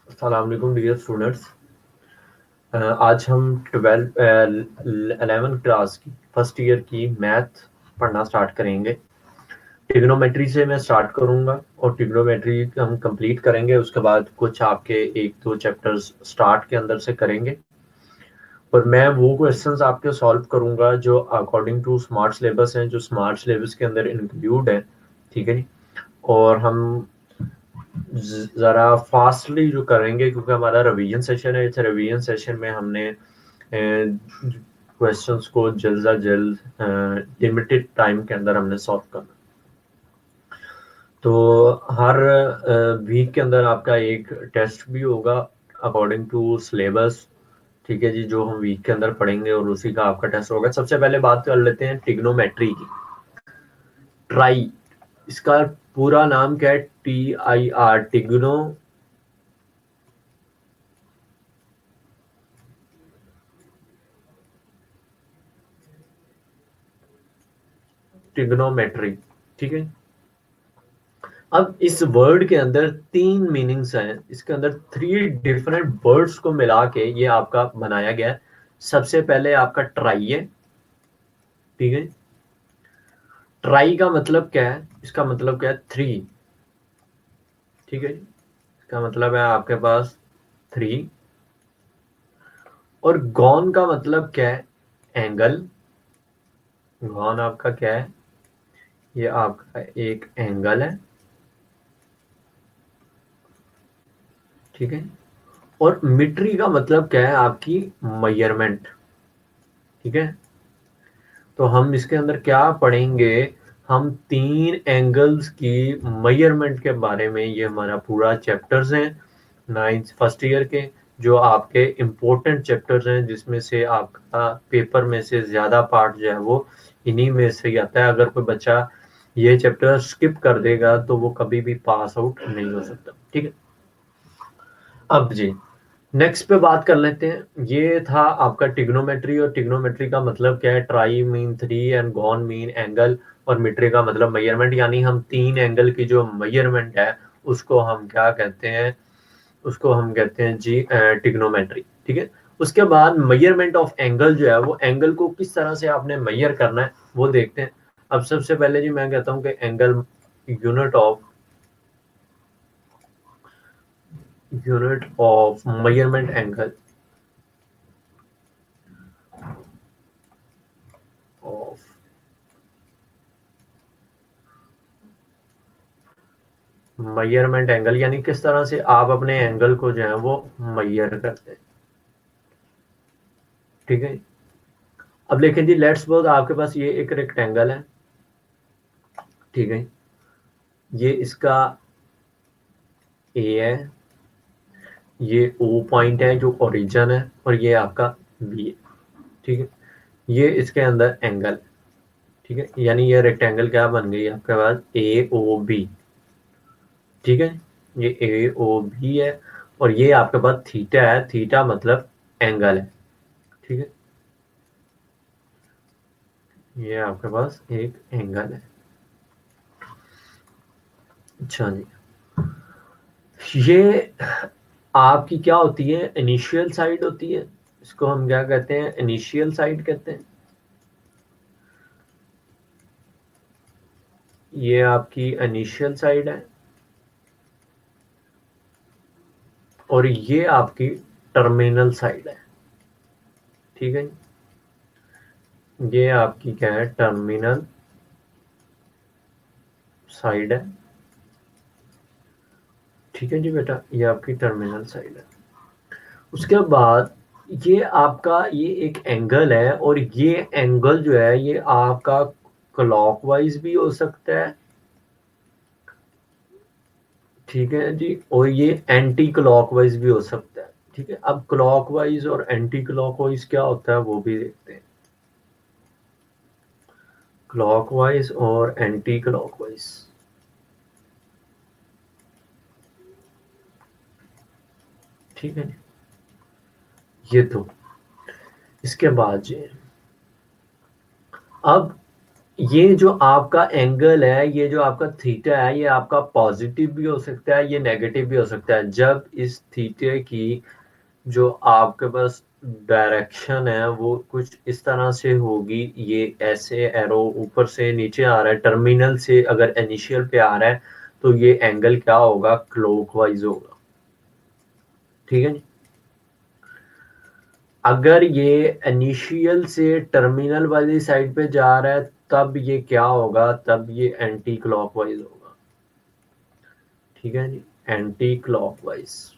अस्सलाम वालेकुम dear students. आज हम 11 क्लास की फर्स्ट ईयर की मैथ पढ़ना स्टार्ट करेंगे। ट्रिग्नोमेट्री से मैं स्टार्ट करूंगा और ट्रिग्नोमेट्री हम कंप्लीट करेंगे। उसके बाद कुछ आपके एक दो चैप्टर्स स्टार्ट के अंदर से करेंगे और मैं वो क्वेश्चंस आपके सॉल्व करूंगा जो अकॉर्डिंग टू स्मार्ट सिलेबस हैं, जो स्मार्ट सिलेबस के अंदर इंक्लूड है। ठीक है जी। और हम ज़रा फास्टली जो करेंगे क्योंकि हमारा रिवीजन सेशन है। इस रिवीजन सेशन में हमने क्वेश्चंस को जल्द से जल्द लिमिटेड टाइम के अंदर हमने सॉल्व करना। तो हर वीक के अंदर आपका एक टेस्ट भी होगा अकॉर्डिंग टू सिलेबस। ठीक है जी, जो हम वीक के अंदर पढ़ेंगे और उसी का आपका टेस्ट होगा। सबसे पहले बात कर लेते हैं ट्रिग्नोमेट्री की। ट्राई, इसका पूरा नाम क्या है? TIR, trigonometry. ठीक है। अब इस वर्ड के अंदर तीन मीनिंग्स हैं। इसके अंदर थ्री डिफरेंट वर्ड्स को मिला के ये आपका बनाया गया है। सबसे पहले आपका ट्राई है। ठीक है। ट्राई का मतलब क्या है? इसका मतलब क्या है? थ्री। ठीक है। इसका मतलब है आपके पास थ्री। और गॉन का मतलब क्या है? एंगल। गॉन आपका क्या है? ये आपका एक एंगल है। ठीक है। और मीट्री का मतलब क्या है? आपकी मेजरमेंट। ठीक है। तो हम इसके अंदर क्या पढ़ेंगे? हम तीन एंगल्स की मेजरमेंट के बारे में, ये हमारा पूरा चैप्टर्स हैं नाइन्थ फर्स्ट ईयर के, जो आपके इम्पोर्टेंट चैप्टर्स हैं, जिसमें से आपका पेपर में से ज़्यादा पार्ट जो है वो इन्हीं में से ही आता है। अगर कोई बच्चा ये चैप्टर स्किप कर देगा तो वो कभी भी पास आउट नहीं हो सकता। ठीक है। अब जी नेक्स्ट पे बात कर लेते हैं। ये था आपका ट्रिग्नोमेट्री। और ट्रिग्नोमेट्री का मतलब क्या है? Try mean three and gone mean angle, और मीट्री का मतलब मेजरमेंट। यानी हम तीन एंगल की जो मेजरमेंट है उसको हम क्या कहते हैं? उसको हम कहते हैं जी ट्रिग्नोमेट्री। ठीक है। उसके बाद मेजरमेंट ऑफ एंगल जो है, वो एंगल को किस तरह से आपने मेजर करना है वो देखते हैं। अब सबसे पहले जी मैं कहता हूँ कि angle unit of measurement angle of measurement angle, यानी किस तरह से आप अपने एंगल को जो है वो मेजर करते हैं। ठीक है। अब देखें जी, लेट्स सपोज आपके पास ये एक रेक्टेंगल है। ठीक है। ये इसका ए है, ये ओ पॉइंट है जो ओरिजिन है, और ये आपका बी है। ठीक है। ये इसके अंदर एंगल। ठीक है। यानी ये रेक्टेंगल क्या बन गई आपके पास? AOB। ठीक है। ये AOB है और ये आपके पास थीटा है। थीटा मतलब एंगल है। ठीक है। ये आपके पास एक एंगल है। अच्छा जी। ये आपकी क्या होती है? इनिशियल साइड होती है। इसको हम क्या कहते हैं? इनिशियल साइड कहते हैं। ये आपकी इनिशियल साइड है और ये आपकी टर्मिनल साइड है। ठीक है। ये आपकी क्या है? टर्मिनल साइड है। ठीक है जी बेटा, ये आपकी टर्मिनल साइड है। उसके बाद ये आपका ये एक एंगल है, और ये एंगल जो है ये आपका क्लॉकवाइज भी हो सकता है। ठीक है जी। और ये एंटी क्लॉकवाइज भी हो सकता है। ठीक है। अब क्लॉकवाइज और एंटी क्लॉकवाइज क्या होता है वो भी देखते हैं। क्लॉकवाइज और एंटी क्लॉकवाइज। ठीक है। ये तो इसके बाद जी, अब ये जो आपका एंगल है, ये जो आपका थीटा है, ये आपका पॉजिटिव भी हो सकता है, ये नेगेटिव भी हो सकता है। जब इस थीटे की जो आपके पास डायरेक्शन है वो कुछ इस तरह से होगी, ये ऐसे एरो ऊपर से नीचे आ रहा है, टर्मिनल से अगर इनिशियल पे आ रहा है तो ये एंगल क्या होगा, क्लॉकवाइज होगा। ठीक है जी। अगर ये इनिशियल से टर्मिनल वाली साइड पे जा रहा है तब ये क्या होगा, तब ये एंटी क्लॉकवाइज होगा। ठीक है जी, एंटी क्लॉकवाइज।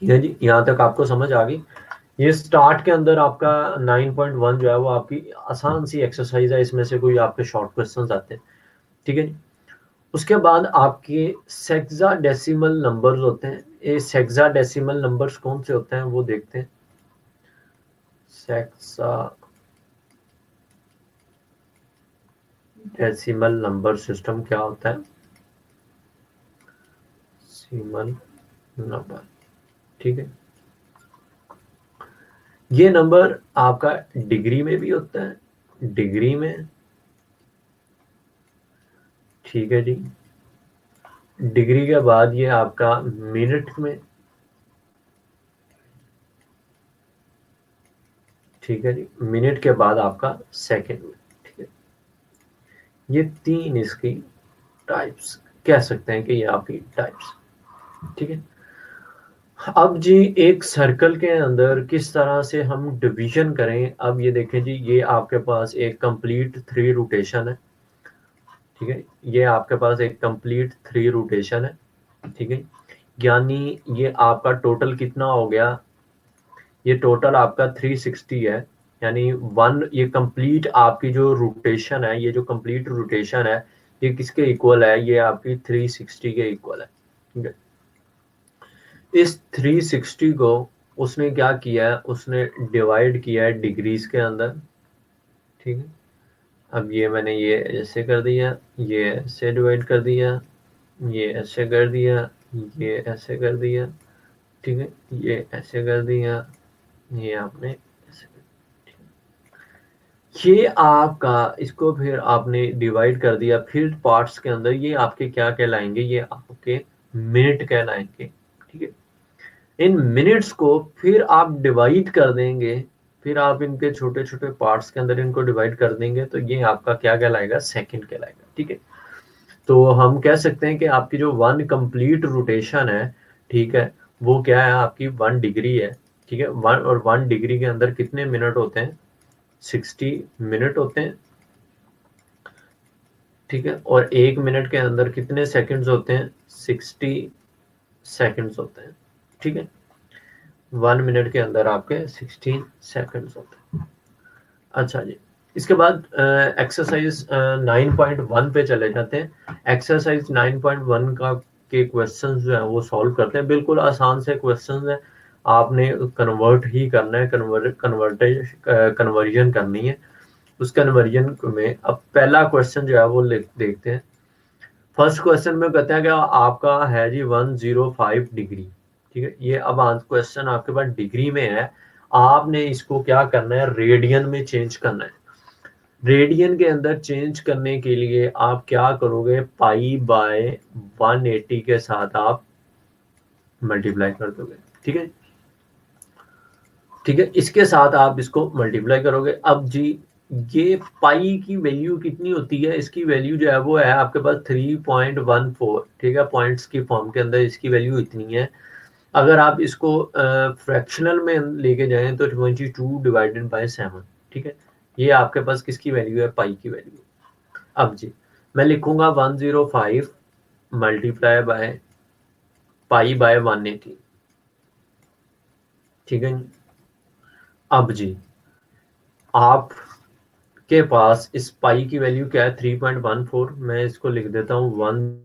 ठीक है जी, यहाँ तक आपको समझ आ गई। ये स्टार्ट के अंदर आपका 9.1 जो है वो आपकी आसान सी एक्सरसाइज है, इसमें से कोई आपके शॉर्ट क्वेश्चंस आते हैं। ठीक है जी। उसके बाद आपके सेक्सा डेसिमल नंबर्स होते हैं। ये सेक्सा डेसिमल नंबर्स कौन से होते हैं वो देखते हैं। सेक्सा डेसिमल नंबर सिस्टम क्या होता है, सिमल नंबर। ठीक है, ये नंबर आपका डिग्री में भी होता है, डिग्री में। ठीक है जी, डिग्री के बाद ये आपका मिनट में। ठीक है जी, मिनट के बाद आपका सेकंड में। ठीक है, ये तीन इसकी टाइप्स कह सकते हैं कि ये आपकी टाइप्स। ठीक है, अब जी एक सर्कल के अंदर किस तरह से हम डिवीजन करें। अब ये देखें जी, ये आपके पास एक कंप्लीट थ्री रोटेशन है। ठीक है, ये आपके पास एक कंप्लीट थ्री रोटेशन है। ठीक है, यानी ये आपका टोटल कितना हो गया, ये टोटल आपका 360 है। यानी वन, ये कंप्लीट आपकी जो रोटेशन है, ये जो कंप्लीट रोटेशन है ये किसके इक्वल है, ये आपकी 360 के इक्वल है। ठीक है, इस 360 को उसने क्या किया है, उसने डिवाइड किया है डिग्रीज के अंदर। ठीक है, अब ये मैंने ये ऐसे कर दिया, ये ऐसे डिवाइड कर दिया, ये ऐसे कर दिया, ये ऐसे कर दिया। ठीक है, ये ऐसे कर दिया, ये आपने ऐसे कर दिया। ये आपका, इसको फिर आपने डिवाइड कर दिया फिर पार्ट्स के अंदर, ये आपके क्या कहलाएंगे, ये आपके मिनट कहलाएंगे। ठीक है, इन मिनट्स को फिर आप डिवाइड कर देंगे, फिर आप इनके छोटे छोटे पार्ट्स के अंदर इनको डिवाइड कर देंगे तो ये आपका क्या कहलाएगा, सेकंड कहलाएगा। ठीक है, तो हम कह सकते हैं कि आपकी जो वन कंप्लीट रोटेशन है, ठीक है, वो क्या है, आपकी 1 डिग्री है। ठीक है, वन और 1 डिग्री के अंदर कितने मिनट होते हैं, 60 मिनट होते हैं। ठीक है, और 1 मिनट के अंदर कितने सेकंड्स होते हैं, 60 सेकंड्स होते हैं। ठीक है, 1 मिनट के अंदर आपके 16 सेकंड्स होते हैं। अच्छा जी, इसके बाद एक्सरसाइज 9.1 पे चले जाते हैं। एक्सरसाइज 9.1 का के क्वेश्चंस जो है वो सॉल्व करते हैं। बिल्कुल आसान से क्वेश्चंस हैं, आपने कन्वर्ट ही करना है, कन्वर्जन करनी है। उस कन्वर्जन में अब पहला क्वेश्चन जो है वो देखते हैं। फर्स्ट क्वेश्चन में कहते हैं कि आपका है जी 105 डिग्री। ठीक है, ये अब क्वेश्चन आपके पास डिग्री में है, आपने इसको क्या करना है, रेडियन में चेंज करना है। रेडियन के अंदर चेंज करने के लिए आप क्या करोगे, पाई बाय 180 के साथ आप मल्टीप्लाई कर दोगे। ठीक है, ठीक है, इसके साथ आप इसको मल्टीप्लाई करोगे। अब जी ये पाई की वैल्यू कितनी होती है, इसकी वैल्यू जो है वो है आपके पास 3.14। ठीक है, पॉइंट्स की फॉर्म के अंदर इसकी वैल्यू इतनी है। अगर आप इसको फ्रैक्शनल में लेके जाएं तो 22/7। ठीक है, ये आपके पास किसकी वैल्यू है, पाई की वैल्यू। अब जी मैं लिखूंगा 105 मल्टीप्लाई बाय पाई बाय 180। ठीक है, अब जी आपके पास इस पाई की वैल्यू क्या है, 3.14। मैं इसको लिख देता हूँ 1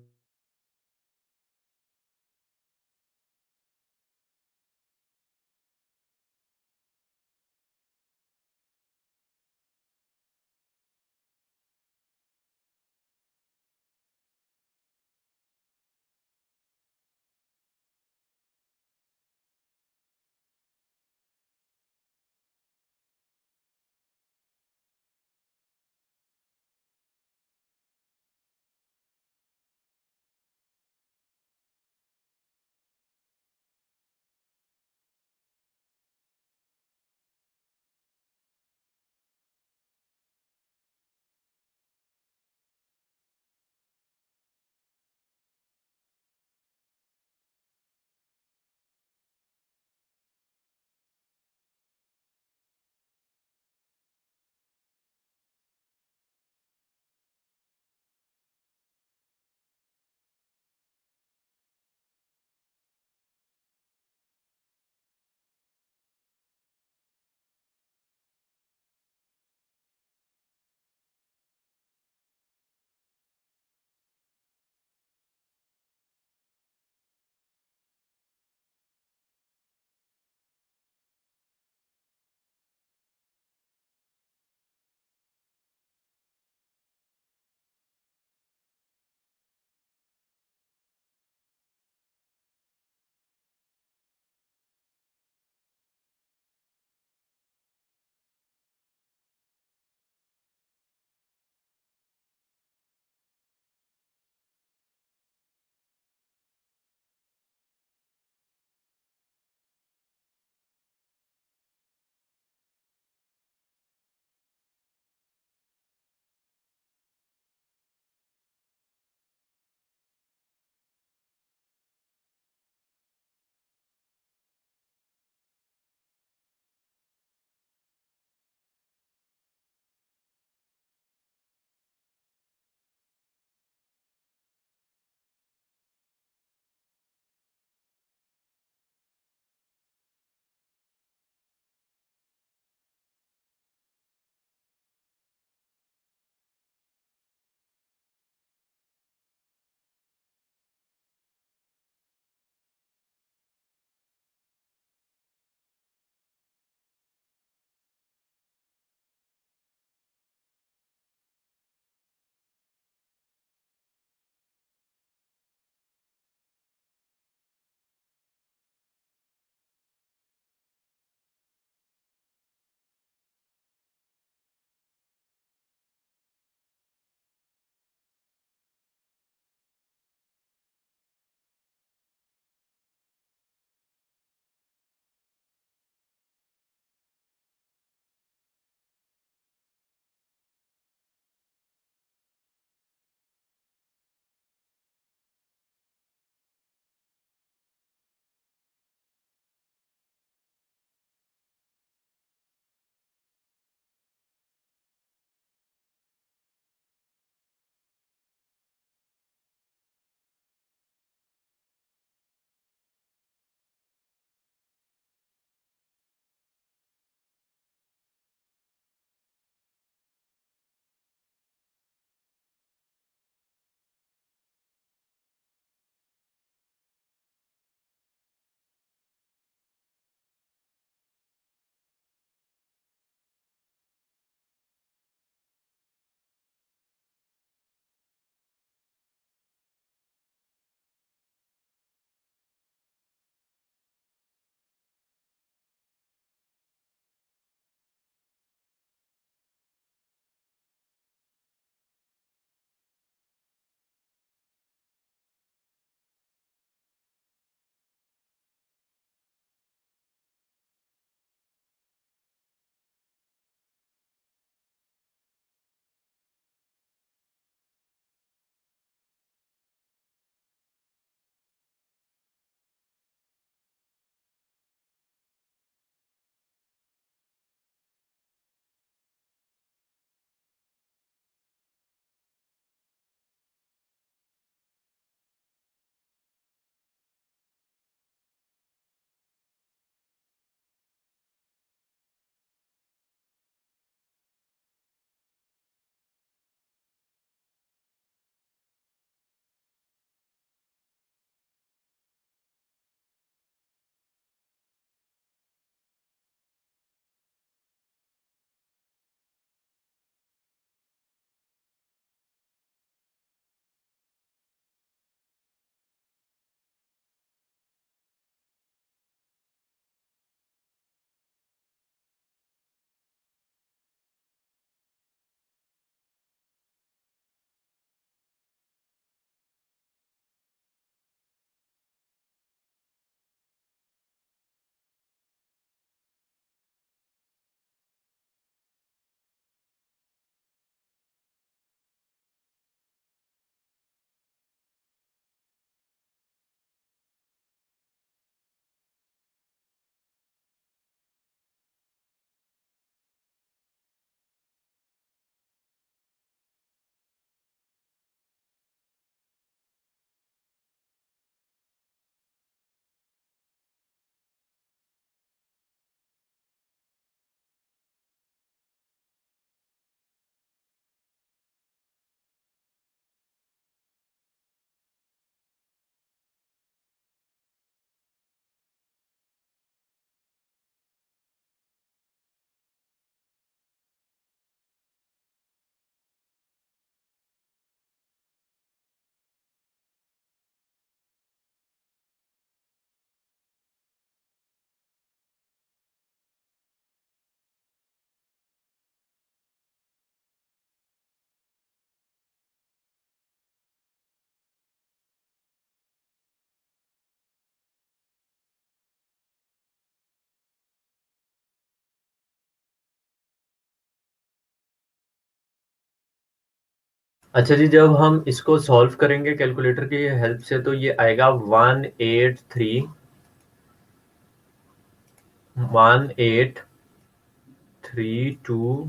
अच्छा जी, जब हम इसको सॉल्व करेंगे कैलकुलेटर की हेल्प से तो ये आएगा 1832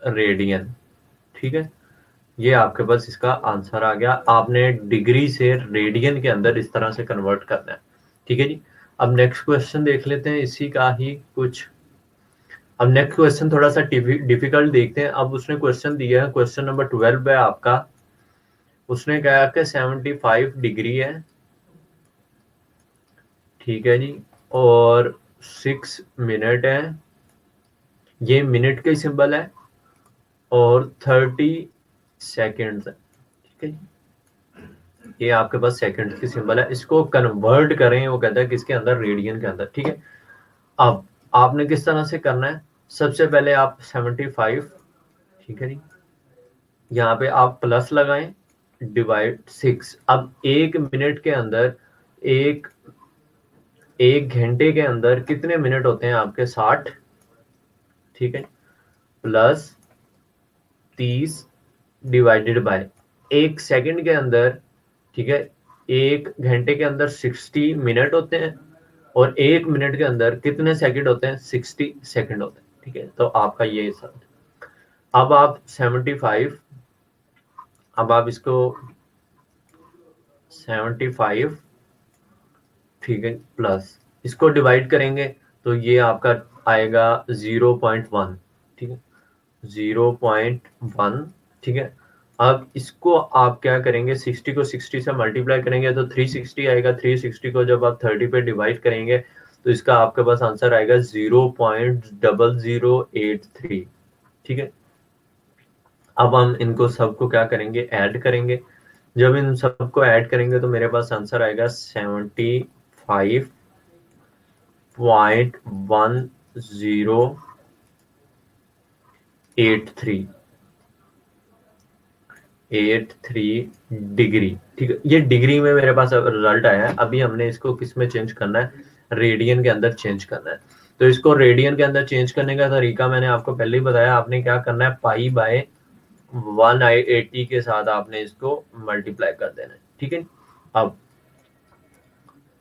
रेडियन। ठीक है, ये आपके पास इसका आंसर आ गया। आपने डिग्री से रेडियन के अंदर इस तरह से कन्वर्ट करना है। ठीक है जी, अब नेक्स्ट क्वेश्चन देख लेते हैं इसी का ही कुछ। अब नेक्स्ट क्वेश्चन थोड़ा सा डिफिकल्ट देखते हैं। अब उसने क्वेश्चन दिया है, क्वेश्चन नंबर 12 है आपका। उसने कहा कि 75 डिग्री है, ठीक है जी, और 6 मिनट है, ये मिनट का सिंबल है, और 30 सेकेंड्स है। ठीक है जी, ये आपके पास सेकंड की सिंबल है। इसको कन्वर्ट करें, वो कहता है किसके अंदर, रेडियन के अंदर। ठीक है, अब आपने किस तरह से करना है, सबसे पहले आप 75, ठीक है जी, यहाँ पे आप प्लस लगाएं, डिवाइड 6। अब 1 मिनट के अंदर, एक एक घंटे के अंदर कितने मिनट होते हैं आपके, 60। ठीक है, प्लस 30 डिवाइडेड बाय 1 सेकंड के अंदर। ठीक है, 1 घंटे के अंदर 60 मिनट होते हैं, और 1 मिनट के अंदर कितने सेकंड होते हैं, 60 सेकंड होते हैं। ठीक है, तो आपका ये सब। अब आप 75, अब आप इसको 75, ठीक है, प्लस इसको डिवाइड करेंगे तो ये आपका आएगा 0.1। ठीक है, 0.1। ठीक है, अब इसको आप क्या करेंगे, 60 को 60 से मल्टीप्लाई करेंगे तो 360 आएगा। 360 को जब आप 30 पे डिवाइड करेंगे तो इसका आपके पास आंसर आएगा 0.0083। ठीक है, अब हम इनको सबको क्या करेंगे, ऐड करेंगे। जब इन सबको ऐड करेंगे तो मेरे पास आंसर आएगा 75.1083 डिग्री। ठीक है, ये डिग्री में मेरे पास रिजल्ट आया है। अभी हमने इसको किस में चेंज करना है, रेडियन के अंदर चेंज करना है। तो इसको रेडियन के अंदर चेंज करने का तरीका मैंने आपको पहले ही बताया। आपने क्या करना है, पाई बाय 180 के साथ आपने इसको मल्टीप्लाई कर देना है। ठीक है, अब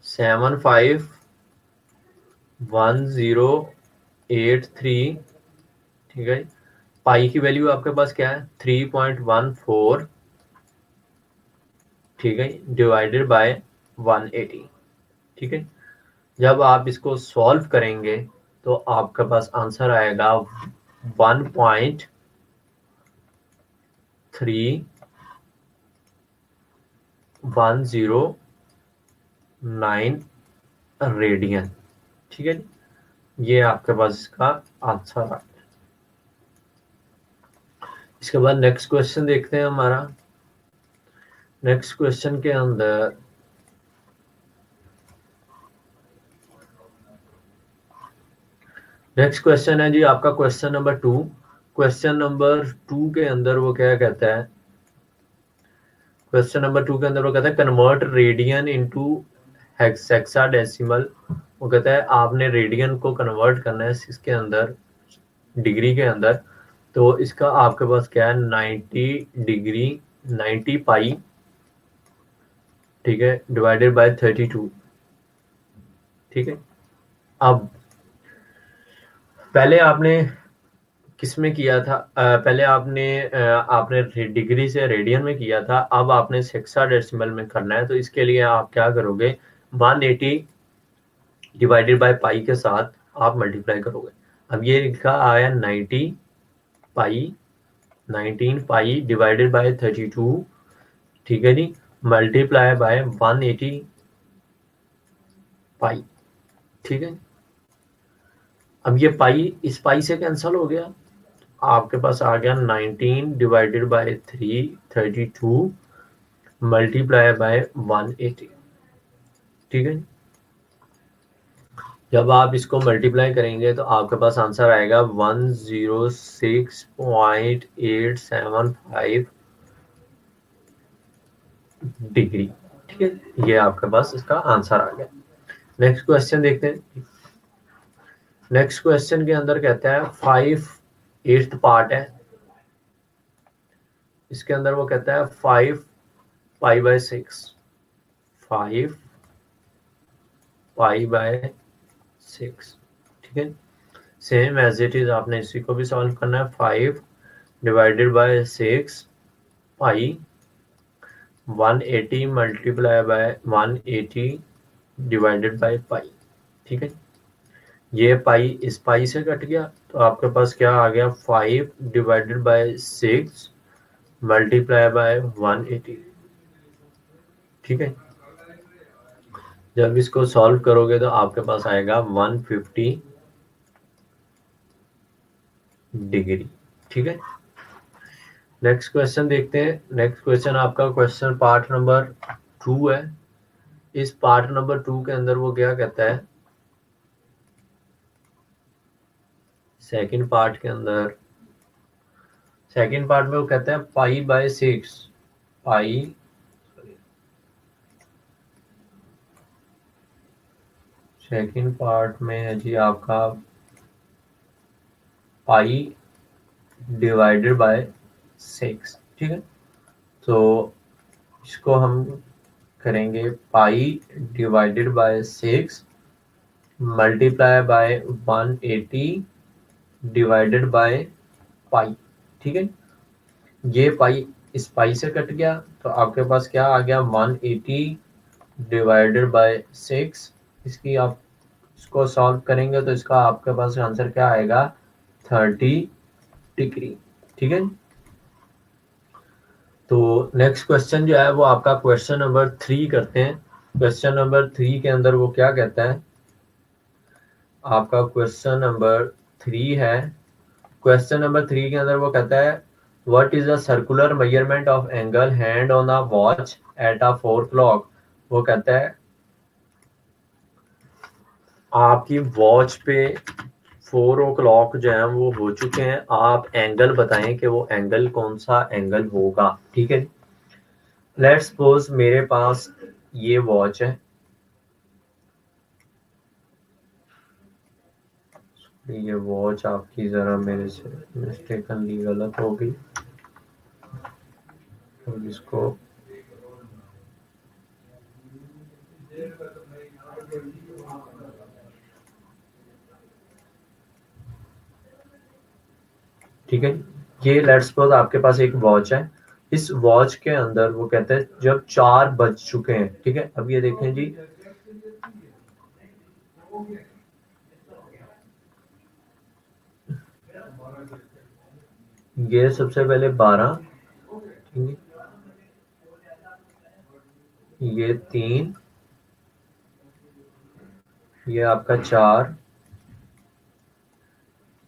75.1083, ठीक है, पाई की वैल्यू आपके पास क्या है, 3.14। ठीक है, डिवाइडेड बाय 180। ठीक है, जब आप इसको सॉल्व करेंगे तो आपके पास आंसर आएगा 1.3109 रेडियन। ठीक है, ये आपके पास इसका आंसर आ गया। इसके बाद नेक्स्ट क्वेश्चन देखते हैं हमारा। नेक्स्ट क्वेश्चन के अंदर नेक्स्ट क्वेश्चन है जी आपका क्वेश्चन नंबर 2। क्वेश्चन नंबर 2 के अंदर वो क्या कहता है, क्वेश्चन नंबर 2 के अंदर वो कहता है कन्वर्ट रेडियन इनटू हेक्साडेसिमल। वो कहता है आपने रेडियन को कन्वर्ट करना है इसके अंदर, डिग्री के अंदर। तो इसका आपके पास क्या है, 90 डिग्री, 90 पाई, ठीक है, डिवाइडेड बाय 32। ठीक है, अब पहले आपने किस में किया था, पहले आपने डिग्री से रेडियन में किया था। अब आपने हेक्साडेसिमल में करना है। तो इसके लिए आप क्या करोगे, 180 डिवाइडेड बाय पाई के साथ आप मल्टीप्लाई करोगे। अब ये लिखा आया 90 पाई, 19 पाई डिवाइडेड बाय 32। ठीक है जी, मल्टीप्लाई बाय 180 पाई। ठीक है, अब ये पाई इस पाई से कैंसिल हो गया, आपके पास आ गया 19 डिवाइडेड बाय 32 मल्टीप्लाई बाय 180। ठीक है, जब आप इसको मल्टीप्लाई करेंगे तो आपके पास आंसर आएगा 106.875 डिग्री। ठीक है, ये आपके पास इसका आंसर आ गया। नेक्स्ट क्वेश्चन देखते हैं। नेक्स्ट क्वेश्चन के अंदर कहता है 5/8 पार्ट है, इसके अंदर वो कहता है 5 पाई बाय 6, 5 पाई बाय 6, ठीक है। सेम एज इट इज आपने इसी को भी सॉल्व करना है। 5 divided by 6 pi, 180 multiply by 180 divided by pi, ठीक है। ये पाई इस पाई से कट गया, तो आपके पास क्या आ गया, 5 डिवाइडेड बाय 6 मल्टीप्लाई बाय 180, ठीक है। जब इसको सॉल्व करोगे तो आपके पास आएगा 150 डिग्री, ठीक है। नेक्स्ट क्वेश्चन देखते हैं। नेक्स्ट क्वेश्चन आपका क्वेश्चन पार्ट नंबर 2 है। इस पार्ट नंबर 2 के अंदर वो क्या कहता है, सेकंड पार्ट के अंदर, सेकंड पार्ट में वो कहता है पाई बाय 6, पाई, सेकंड पार्ट में है जी आपका पाई डिवाइडेड बाय 6, ठीक है। तो इसको हम करेंगे पाई divided by 6 multiply by 180 divided by pi, ठीक है। ये पाई इस पाई से कट गया, तो आपके पास क्या आ गया, 180 डिवाइडेड बाय 6। इसकी आप इसको सॉल्व करेंगे तो इसका आपके पास आंसर क्या आएगा, 30 डिग्री, ठीक है। तो नेक्स्ट क्वेश्चन जो है वो आपका क्वेश्चन नंबर 3 करते हैं। क्वेश्चन नंबर 3 के अंदर वो क्या कहता है, आपका क्वेश्चन नंबर 3 है। क्वेश्चन नंबर 3 के अंदर वो कहता है what is the circular measurement of angle hand on a watch at a 4 clock. वो कहता है आपकी वॉच पे 4 ओ क्लॉक जो है वो हो चुके हैं, आप एंगल बताएं कि वो एंगल कौन सा एंगल होगा, ठीक है। लेट्स सपोज मेरे पास ये वॉच है, ये वॉच आपकी जरा मेरे से मिस्टेकनली गलत हो गई, तो इसको ठीक है। ये लेट्स सपोज आपके पास एक वॉच है। इस वॉच के अंदर वो कहते हैं जब 4 बज चुके हैं, ठीक है। अब ये देखें जी, ये सबसे पहले 12, ठीक है, ये 3, ये आपका 4,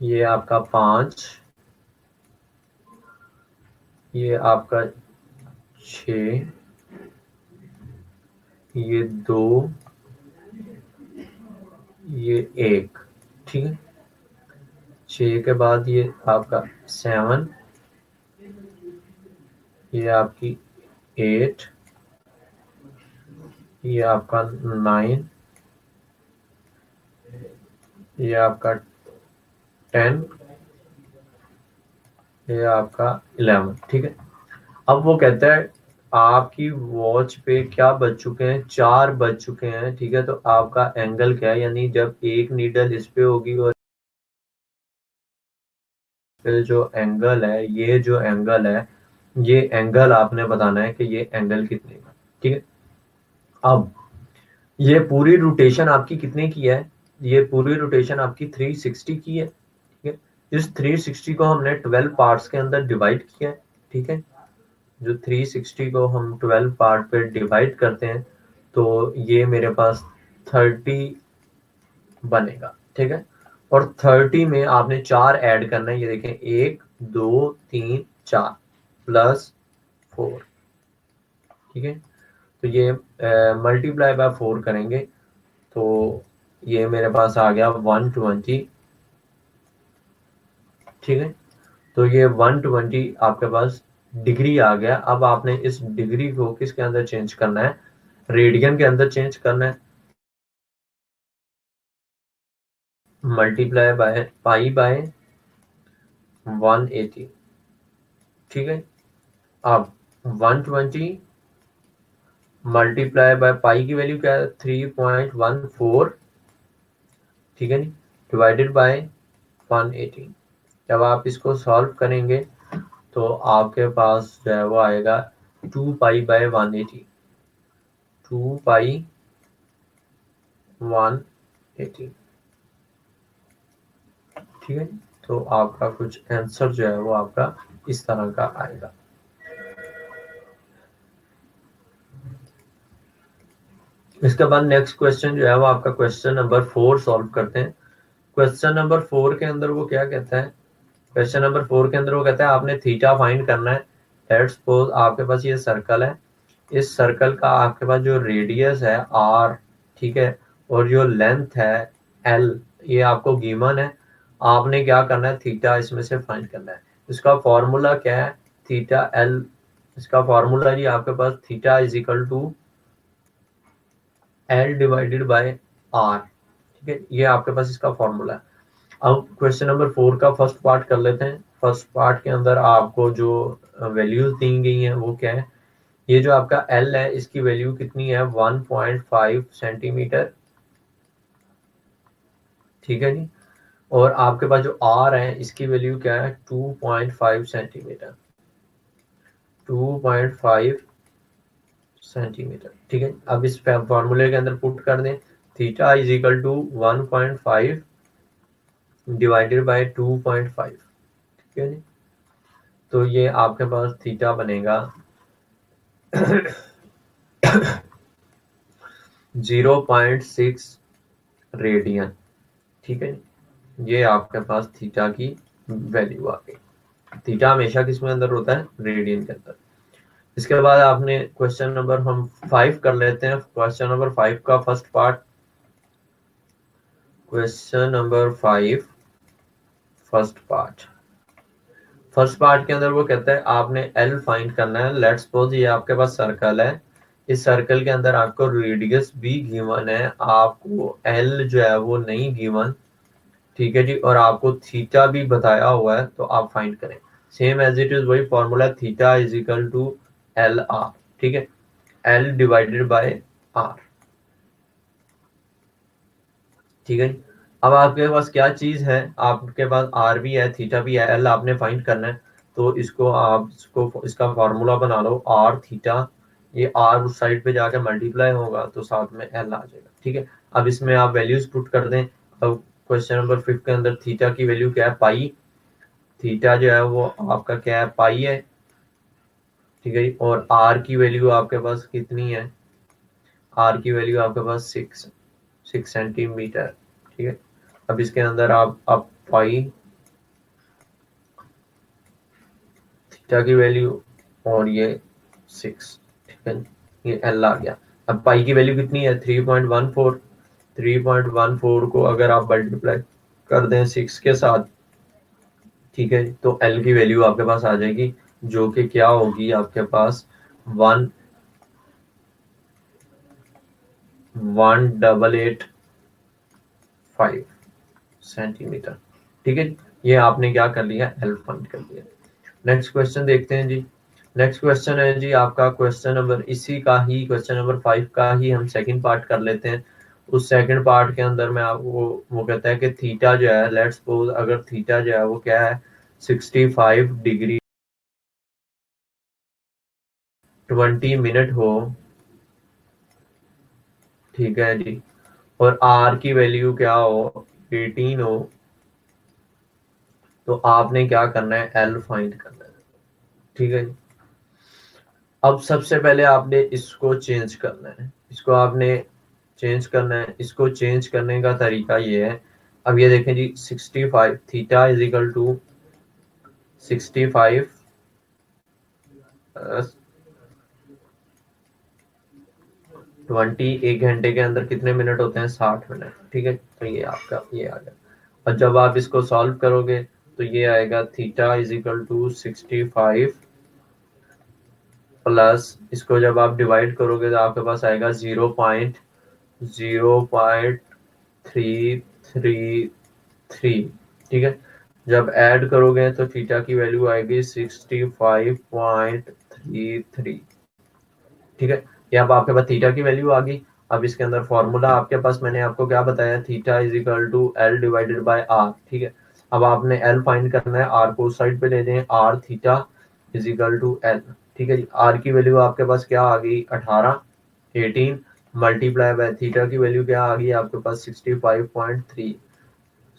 ये आपका 5, ये आपका 6, ये 2, ये 1, ठीक है। 6 के बाद ये आपका 7, ये आपकी 8, ये आपका 9, ये आपका 10, ये आपका 11, ठीक है। अब वो कहता है आपकी वॉच पे क्या बज चुके हैं, 4 बज चुके हैं, ठीक है। तो आपका एंगल क्या है, यानी जब एक नीडल इस पे होगी और फिर जो एंगल है, ये जो एंगल है, ये एंगल आपने बताना है कि ये एंगल कितने का, ठीक है। अब ये पूरी रोटेशन आपकी कितने की है, ये पूरी रोटेशन आपकी 360 की है, ठीक है। इस 360 को हमने 12 पार्ट्स के अंदर डिवाइड किया है, ठीक है। जो 360 को हम 12 पार्ट पे डिवाइड करते हैं तो ये मेरे पास 30 बनेगा, ठीक है। और 30 में आपने 4 ऐड करना है, ये देखें 1 2 3 4 प्लस 4, ठीक है। तो ये मल्टीप्लाई बाय 4 करेंगे तो ये मेरे पास आ गया 120, ठीक है। तो ये 120 आपके पास डिग्री आ गया। अब आपने इस डिग्री को किसके अंदर चेंज करना है, रेडियन के अंदर चेंज करना है। मल्टीप्लाई बाय पाई बाय 180, ठीक है। अब 120 मल्टीप्लाई बाय पाई की वैल्यू क्या है 3.14, ठीक है नी, डिवाइडेड बाय 180। जब आप इसको सॉल्व करेंगे तो आपके पास जो है वो आएगा 2 पाई बाय 180, 2 पाई 180, ठीक है। तो आपका कुछ आंसर जो है वो आपका इस तरह का आएगा। इसके बाद नेक्स्ट क्वेश्चन जो है वो आपका क्वेश्चन नंबर 4 सॉल्व करते हैं। क्वेश्चन नंबर 4 के अंदर वो क्या कहता है, क्वेश्चन नंबर 4 के अंदर वो कहता है आपने थीटा फाइंड करना है। लेट्स सपोज आपके पास ये सर्कल है, इस सर्कल का आपके पास जो रेडियस है आर, ठीक है, और जो लेंथ है एल, ये आपको गिवन है। आपने क्या करना है, थीटा इसमें से फाइंड करना है। इसका फॉर्मूला क्या है, थीटा एल, इसका फॉर्मूला जी आपके पास theta is equal to L divided by R, ठीक है, ये आपके पास इसका फॉर्मूला है। अब क्वेश्चन नंबर 4 का फर्स्ट पार्ट कर लेते हैं। फर्स्ट पार्ट के अंदर आपको जो वैल्यूज दी गई हैं वो क्या है, ये जो आपका एल है इसकी वैल्यू कितनी है 1.5 सेंटीमीटर, ठीक है जी। और आपके पास जो आर है इसकी वैल्यू क्या है 2.5 सेंटीमीटर, 2.5 सेंटीमीटर, ठीक है। अब इस फॉर्मूले के अंदर पुट कर दें, theta is equal to 1.5 divided by 2.5, ठीक है जी। तो ये आपके पास थीटा बनेगा 0.6 रेडियन, ठीक है। ये आपके पास थीटा की वैल्यू आ गई। थीटा हमेशा किस में अंदर होता है, रेडियन के अंदर। इसके बाद आपने क्वेश्चन नंबर हम 5 कर लेते हैं। क्वेश्चन नंबर 5 का first part, question number 5 first part, first part के अंदर वो कहता है आपने एल फाइंड करना है। लेट्स सपोज ये आपके पास सर्कल है, इस सर्कल के अंदर आपको रेडियस भी गिवन है, आपको एल जो है वो नहीं गिवन, ठीक है जी, और आपको थीटा भी बताया हुआ है, तो आप फाइंड करें। सेम एज इट इज वही formula, theta is equal to L R, ठीक है, एल डिवाइडेड बाय आर, ठीक है जी। अब आपके पास क्या चीज है, आपके पास आर भी है थीटा भी है, एल आपने फाइंड करना है। तो इसको आप इसको इसका फॉर्मूला बना लो आर थीटा, ये आर उस साइड पे जाके मल्टीप्लाई होगा तो साथ में एल आ जाएगा, ठीक है। अब इसमें आप वैल्यूज पुट कर दें। अब क्वेश्चन नंबर 5 के अंदर थीटा की वैल्यू क्या है पाई, थीटा जो है वो आपका क्या है पाई है, ठीक है। और आर की वैल्यू आपके पास कितनी है, आर की वैल्यू आपके पास 6 सेंटीमीटर, ठीक है। अब इसके अंदर आप पाई थीटा की वैल्यू और ये 6, ठीक है, ये एल आ गया। अब पाई की वैल्यू कितनी है 3.14, 3.14 को अगर आप मल्टीप्लाई कर दें 6 के साथ, ठीक है, तो एल की वैल्यू आपके पास आ जाएगी जो कि क्या होगी आपके पास 1.885 सेंटीमीटर, ठीक है। ये आपने क्या कर लिया, एल फाइंड कर लिया। नेक्स्ट क्वेश्चन देखते हैं जी। नेक्स्ट क्वेश्चन है जी आपका क्वेश्चन नंबर, इसी का ही क्वेश्चन नंबर 5 का ही हम सेकंड पार्ट कर लेते हैं। उस सेकंड पार्ट के अंदर मैं आपको वो कहता है कि थीटा जो है, लेट्स सपोज अगर थीटा जो है वो क्या है 65 डिग्री 20 मिनट हो, ठीक है जी, और आर की वैल्यू क्या हो 18 हो, तो आपने क्या करना है, एल फाइंड करना है, ठीक है जी। अब सबसे पहले आपने इसको चेंज करना है, इसको आपने चेंज करना है। इसको चेंज करने का तरीका ये है, अब ये देखें जी 65 थीटा इज इक्वल टू 65 20, एक घंटे के अंदर कितने मिनट होते हैं 60 मिनट, ठीक है। तो ये आपका ये आ गया। और जब आप इसको सॉल्व करोगे तो ये आएगा theta is equal to 65 plus, इसको जब आप डिवाइड करोगे तो आपके पास आएगा 0.0333, ठीक है। जब ऐड करोगे तो थीटा की वैल्यू आएगी 65.33, 0.33। ठीक है, ये अब आपके पास थीटा की वैल्यू आ गई। अब इसके अंदर फॉर्मूला आपके पास मैंने आपको क्या बताया, theta is equal to L divided by R. ठीक है, अब आपने एल फाइंड करना है, आर को उस साइड पे ले दें, R theta is equal to L. ठीक है जी, आर की वैल्यू आपके पास क्या आ गई, 18 मल्टीप्लाई बाय थीटा की वैल्यू क्या आ गई आपके पास, 65.3।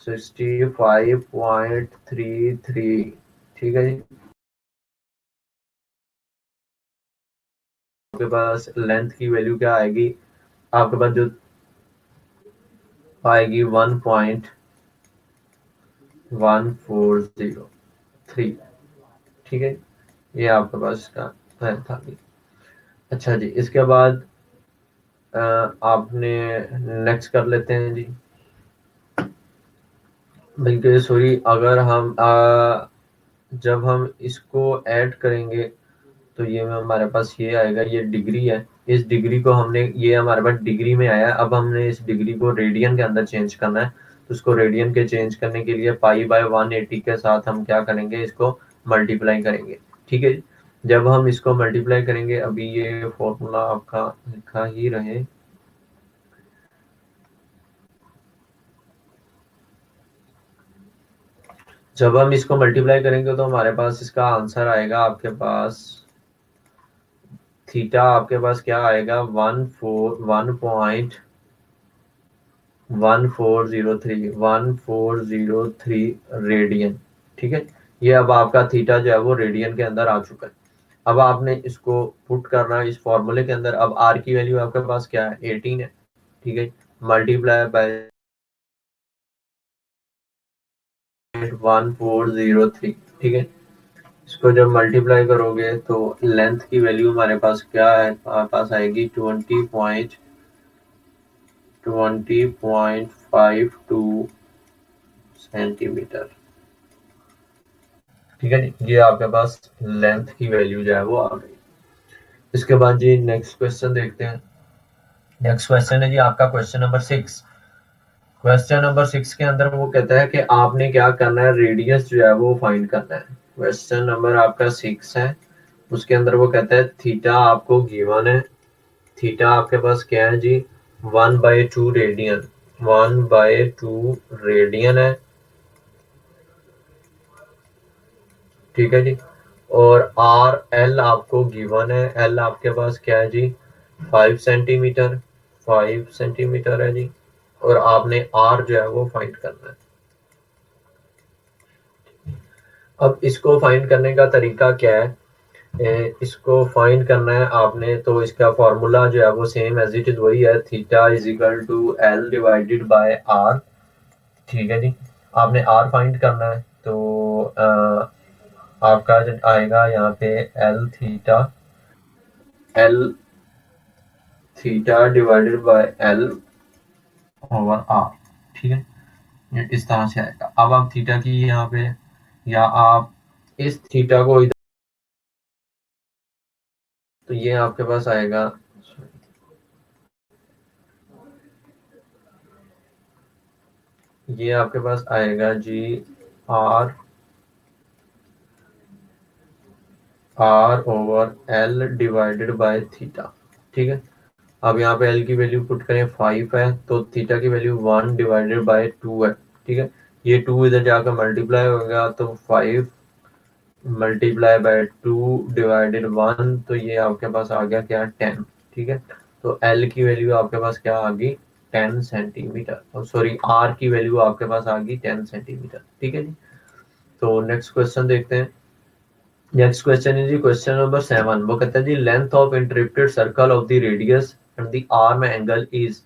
65.33। ठीक है जी, आपके पास लेंथ की वैल्यू क्या आएगी आपके पास, जो आएगी 1.1403। ठीक है, ये आपके पास इसका था जी। अच्छा जी, इसके बाद आपने नेक्स्ट कर लेते हैं जी। बल्कि सॉरी, अगर हम जब हम इसको ऐड करेंगे तो ये में हमारे पास ये आएगा, ये डिग्री है। इस डिग्री को हमने, ये हमारे पास डिग्री में आया, अब हमने इस डिग्री को रेडियन के अंदर चेंज करना है। तो उसको रेडियन के चेंज करने के लिए पाई बाय 180 के साथ हम क्या करेंगे, इसको मल्टीप्लाई करेंगे। ठीक है, जब हम इसको मल्टीप्लाई करेंगे, अभी ये फॉर्मूला आपका लिखा ही रहे, जब हम इसको मल्टीप्लाई करेंगे तो हमारे पास इसका आंसर आएगा आपके पास, थीटा आपके पास क्या आएगा, 1.1403 रेडियन। ठीक है, ये अब आपका थीटा जो है वो रेडियन के अंदर आ चुका है। अब आपने इसको पुट करना है इस फॉर्मूले के अंदर। अब आर की वैल्यू आपके पास क्या है, 18 है। ठीक है, मल्टीप्लाई बाय 1403। ठीक है, इसको जब मल्टीप्लाई करोगे तो लेंथ की वैल्यू हमारे पास क्या है, हमारे पास आएगी 20.52 सेंटीमीटर। ठीक है जी, ये आपके पास लेंथ की वैल्यू जो है वो आ गई। इसके बाद जी नेक्स्ट क्वेश्चन देखते हैं। नेक्स्ट क्वेश्चन है जी आपका क्वेश्चन नंबर 6। क्वेश्चन नंबर 6 के अंदर वो कहता है कि आपने क्या करना है, रेडियस जो है वो फाइंड करना है। क्वेश्चन नंबर आपका 6 है, उसके अंदर वो कहता है थीटा आपको गिवन है। थीटा आपके पास क्या है जी, 1/2 रेडियन, 1/2 रेडियन है। ठीक है जी, और आर एल आपको गिवन है, एल आपके पास क्या है जी, 5 सेंटीमीटर, 5 सेंटीमीटर है जी। और आपने आर जो है वो फाइंड करना है। अब इसको फाइंड करने का तरीका क्या है, इसको फाइंड करना है आपने, तो इसका फॉर्मूला जो है वो सेम एज इट इज वही है, theta is equal to L divided by R. ठीक है जी, आपने आर फाइंड करना है, तो आपका जो आएगा यहाँ पे L theta divided by L over R. ठीक है, ये इस तरह से आएगा। अब आप थीटा की यहाँ पे, या आप इस थीटा को इधर, तो ये आपके पास आएगा, ये आपके पास आएगा जी, R R over L divided by theta. ठीक है, अब यहाँ पे एल की वैल्यू पुट करें, 5 है, तो थीटा की वैल्यू 1/2 है। ठीक है, ये 2 इधर जाकर मल्टीप्लाई होगा, तो 5 मल्टीप्लाई बाय 2 डिवाइडेड 1, तो ये आपके पास आ गया क्या, 10। ठीक है, तो एल की वैल्यू आपके पास क्या आ गई, 10 सेंटीमीटर, और सॉरी आर की वैल्यू आपके पास आ गई 10 सेंटीमीटर। ठीक है जी, तो नेक्स्ट क्वेश्चन देखते हैं। नेक्स्ट क्वेश्चन है जी क्वेश्चन नंबर 7। वो कहता है जी length of interpreted circle of the radius and the arm angle is.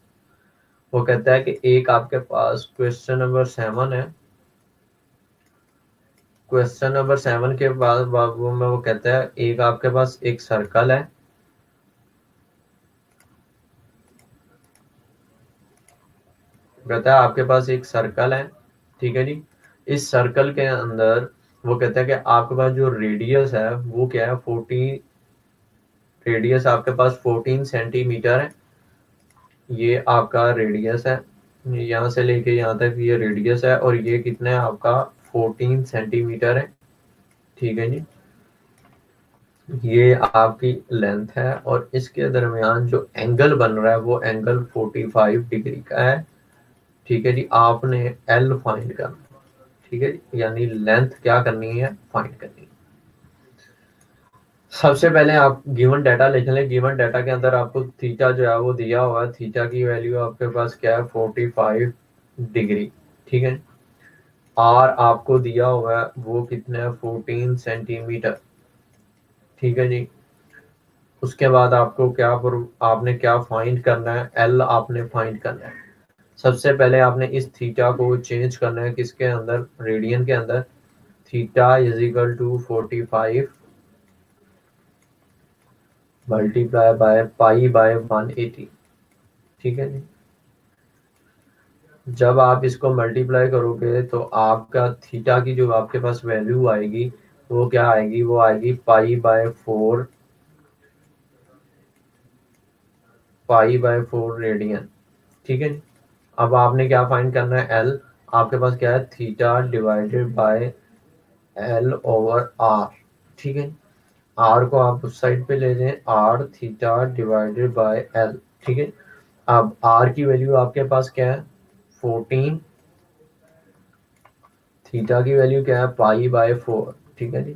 वो कहता है कि एक आपके पास क्वेश्चन नंबर 7 है। क्वेश्चन नंबर 7 के बाद बाबू में वो कहता है एक आपके पास एक सर्कल है। कहता है आपके पास एक सर्कल है। ठीक है जी, इस सर्कल के अंदर वो कहता है कि आपके पास जो रेडियस है वो क्या है, 14, रेडियस आपके पास 14 सेंटीमीटर है। ये आपका रेडियस है, यहाँ से लेके यहाँ तक ये रेडियस है, और ये कितना है आपका, 14 सेंटीमीटर है। ठीक है जी, ये आपकी लेंथ है और इसके दरमियान जो एंगल बन रहा है वो एंगल 45 डिग्री का है। ठीक है जी, आपने एल फाइंड करना है। ठीक है जी, यानी लेंथ क्या करनी है, फाइंड करनी है। सबसे पहले आप गिवन डाटा लिख लें। गिवन डाटा के अंदर आपको थीटा जो है वो दिया हुआ है। थीटा की वैल्यू आपके पास क्या है, 45 डिग्री। ठीक है, आर आपको दिया हुआ है वो कितना है, 14 सेंटीमीटर। ठीक है जी, उसके बाद आपको क्या आपने क्या फाइंड करना है, एल आपने फाइंड करना है। सबसे पहले आपने इस थीटा को चेंज करना है किसके अंदर, रेडियन के अंदर। Theta is equal to 45 multiply by pi by 180। ठीक है जी, जब आप इसको मल्टीप्लाई करोगे तो आपका थीटा की जो आपके पास वैल्यू आएगी वो क्या आएगी, वो आएगी पाई बाय 4, पाई बाय 4 रेडियन। ठीक है, अब आपने क्या फाइंड करना है, एल। आपके पास क्या है, theta divided by L over R. ठीक है, आर को आप उस साइड पे ले लें, R theta divided by L. ठीक है, अब आर की वैल्यू आपके पास क्या है, 14। थीटा की वैल्यू क्या है, पाई बाय 4। ठीक है जी,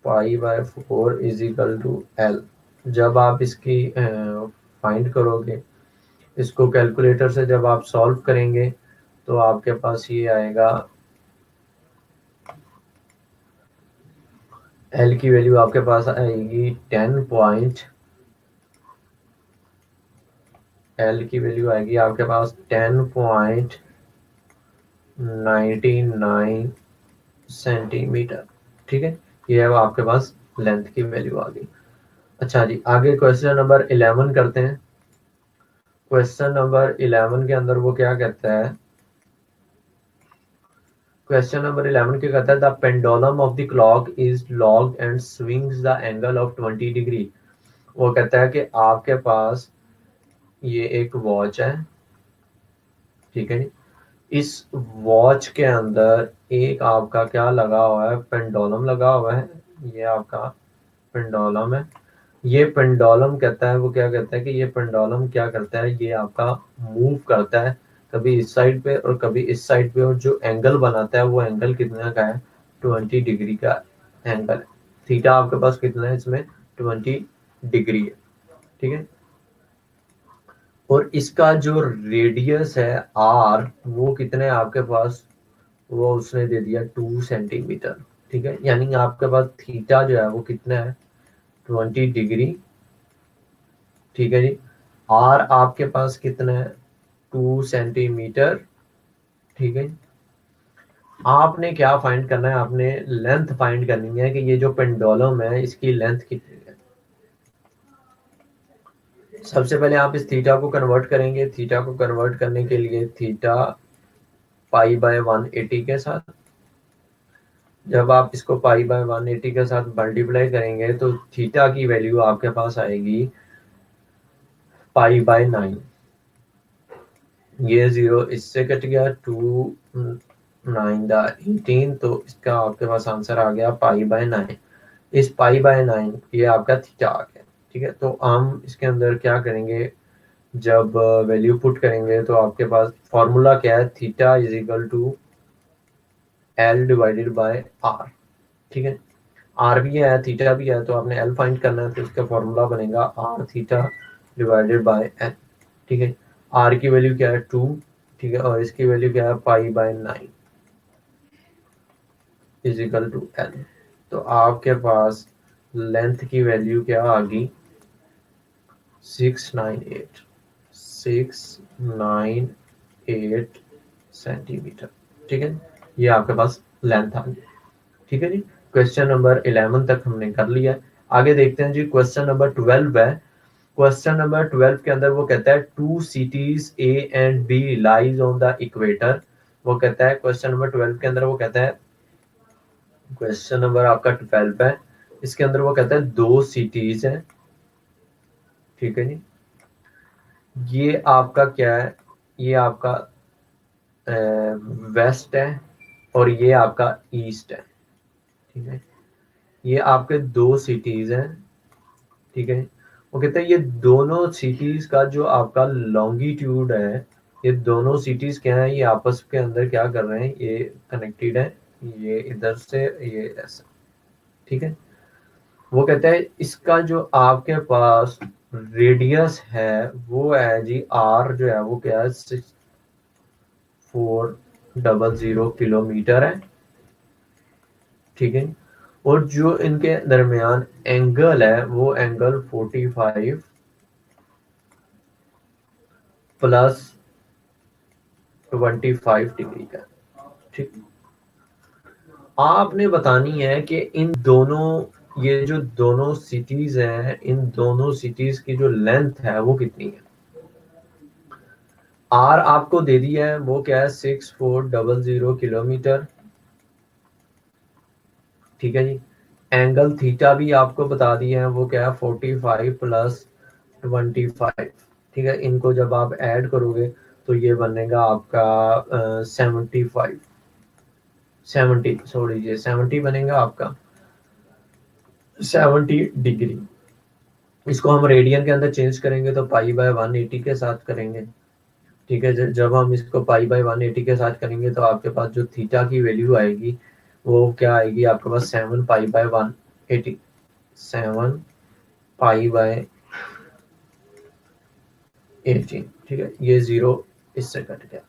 pi by 4 is equal to L. जब आप इसकी फाइंड करोगे, इसको कैलकुलेटर से जब आप सॉल्व करेंगे तो आपके पास ये आएगा, एल की वैल्यू आपके पास आएगी 10 एल की वैल्यू आएगी आपके पास 10.99 सेंटीमीटर। ठीक है, ये है वो आपके पास लेंथ की वैल्यू आ गई। अच्छा जी, आगे क्वेश्चन नंबर 11 करते हैं। क्वेश्चन नंबर 11 के अंदर वो क्या कहता है, क्वेश्चन नंबर 11 क्या कहता है, the pendulum of the clock is log and swings the angle of 20 degree. वो कहता है कि आपके पास ये एक वॉच है। ठीक है जी, इस वॉच के अंदर एक आपका क्या लगा हुआ है, पेंडुलम लगा हुआ है। ये आपका पेंडुलम है। ये पेंडुलम कहता है, वो क्या कहता है कि ये पेंडुलम क्या करता है, ये आपका मूव करता है, कभी इस साइड पे और कभी इस साइड पे, और जो एंगल बनाता है वो एंगल कितना का है, 20 डिग्री का एंगल है। थीटा आपके पास कितना है, इसमें 20 डिग्री है। ठीक है, और इसका जो रेडियस है आर, वो कितने आपके पास, वो उसने दे दिया 2 सेंटीमीटर। ठीक है, यानी आपके पास थीटा जो है वो कितना है, 20 डिग्री। ठीक है जी, आर आपके पास कितना है, 2 सेंटीमीटर। ठीक है, आपने क्या फाइंड करना है, आपने लेंथ फाइंड करनी है कि ये जो पेंडुलम है इसकी लेंथ कितनी है। सबसे पहले आप इस थीटा को कन्वर्ट करेंगे। थीटा को कन्वर्ट करने के लिए थीटा पाई बाय 180 के साथ, जब आप इसको पाई बाय 180 के साथ मल्टीप्लाई करेंगे तो थीटा की वैल्यू आपके पास आएगी पाई बाय 9। ये 0 इससे कट गया, 2 9 द 18, तो इसका आपके पास आंसर आ गया पाई बाय 9। इस पाई बाय 9 ये आपका थीटा आ गया। ठीक है, तो हम इसके अंदर क्या करेंगे, जब वैल्यू पुट करेंगे तो आपके पास फॉर्मूला क्या है, theta is equal to L divided by R. ठीक है, आर भी है थीटा भी है, तो आपने एल फाइंड करना है, तो इसका फॉर्मूला बनेगा R theta divided by L. ठीक है, आर की वैल्यू क्या है, 2। ठीक है, और इसकी वैल्यू क्या है, pi by 9 is equal to L. तो आपके पास लेंथ की वैल्यू क्या आ गई, 698 सेंटीमीटर। ठीक है, ये आपके पास लेंथ आ गई। ठीक है जी, क्वेश्चन नंबर 11 तक हमने कर लिया है। आगे देखते हैं जी, क्वेश्चन नंबर 12 है। क्वेश्चन नंबर 12 के अंदर वो कहता है, two cities A and B lies on the equator. वो कहता है क्वेश्चन नंबर 12 के अंदर वो कहता है, क्वेश्चन नंबर आपका 12 है, इसके अंदर वो कहता है दो सिटीज है। ठीक है जी, ये आपका क्या है, ये आपका वेस्ट है और ये आपका ईस्ट है। ठीक है, ये आपके 2 सिटीज़ हैं, ठीक है? वो कहते हैं ये दोनों सिटीज़ का जो आपका लॉन्गिट्यूड है, ये दोनों सिटीज़ क्या हैं, ये आपस के अंदर क्या कर रहे हैं, ये कनेक्टेड हैं, ये इधर से ये ऐसा, ठीक है? वो कहते हैं इसका जो आपके पास रेडियस है वो है जी आर, जो है वो क्या है 6400 किलोमीटर है, ठीक है? और जो इनके दरमियान एंगल है वो एंगल 45 प्लस 25 डिग्री का, ठीक। आपने बतानी है कि इन दोनों, ये जो दोनों सिटीज हैं, इन दोनों सिटीज की जो लेंथ है वो कितनी है। आर आपको दे दिया है, वो क्या है 6400 किलोमीटर, ठीक है जी। एंगल थीटा भी आपको बता दिया है, वो क्या है 45 प्लस 25, ठीक है। इनको जब आप ऐड करोगे तो ये बनेगा आपका 75 70 सॉरी ये 70 बनेगा आपका 70 डिग्री। इसको हम रेडियन के अंदर चेंज करेंगे तो पाई बाय 180 के साथ करेंगे, ठीक है। जब हम इसको पाई बाय 180 के साथ करेंगे तो आपके पास जो थीटा की वैल्यू आएगी वो क्या आएगी आपके पास 7 पाई बाय 180, 7 पाई बाय 18, ठीक है। ये 0 इससे कट गया।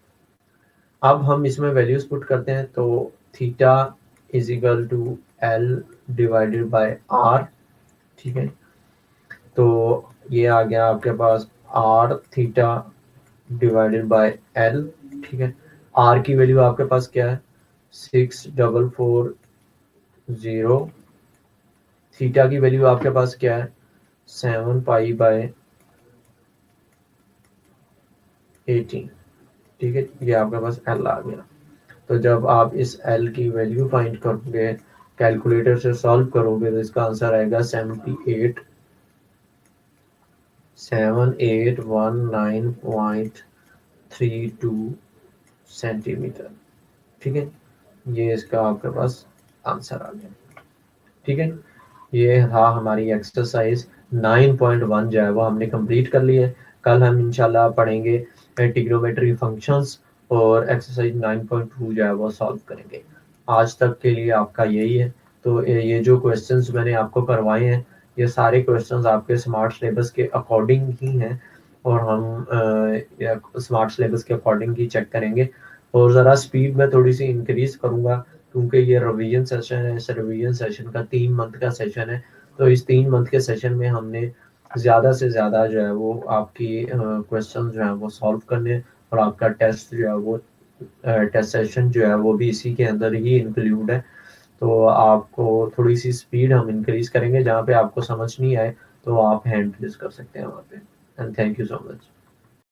अब हम इसमें वैल्यूज पुट करते हैं तो theta is equal to L divided by R, ठीक है। तो ये आ गया आपके पास R theta divided by L, ठीक है। आर की वैल्यू आपके पास क्या है 6440, थीटा की वैल्यू आपके पास क्या है 7 पाई बाय 18, ठीक है। ये आपके पास एल आ गया। तो जब आप इस एल की वैल्यू फाइंड करोगे, कैलकुलेटर से सॉल्व करोगे तो इसका आंसर आएगा 78,7819.32 सेंटीमीटर, ठीक है। ये इसका आपके पास आंसर आ गया, ठीक है। ये था हमारी एक्सरसाइज 9.1 जो है वो हमने कंप्लीट कर ली है। कल हम इंशाल्लाह पढ़ेंगे ट्रिग्नोमेट्री फंक्शंस और एक्सरसाइज 9.2 जो है वो सॉल्व करेंगे। आज तक के लिए आपका यही है। तो ये जो क्वेश्चंस मैंने आपको करवाए हैं ये सारे क्वेश्चंस आपके स्मार्ट सिलेबस के अकॉर्डिंग ही हैं और हम स्मार्ट सिलेबस के अकॉर्डिंग ही चेक करेंगे। और ज़रा स्पीड में थोड़ी सी इंक्रीज करूँगा क्योंकि ये रिवीजन सेशन है। इस रिवीजन सेशन का 3 मंथ का सेशन है। तो इस 3 मंथ के सेशन में हमने ज़्यादा से ज़्यादा जो है वो आपकी क्वेश्चन जो है वो सॉल्व करने और आपका टेस्ट जो है वो टेस्ट सेशन जो है वो भी इसी के अंदर ही इंक्लूड है। तो आपको थोड़ी सी स्पीड हम इंक्रीज करेंगे, जहाँ पे आपको समझ नहीं आए तो आप हैंड रेज कर सकते हैं वहाँ पे। And thank you so much.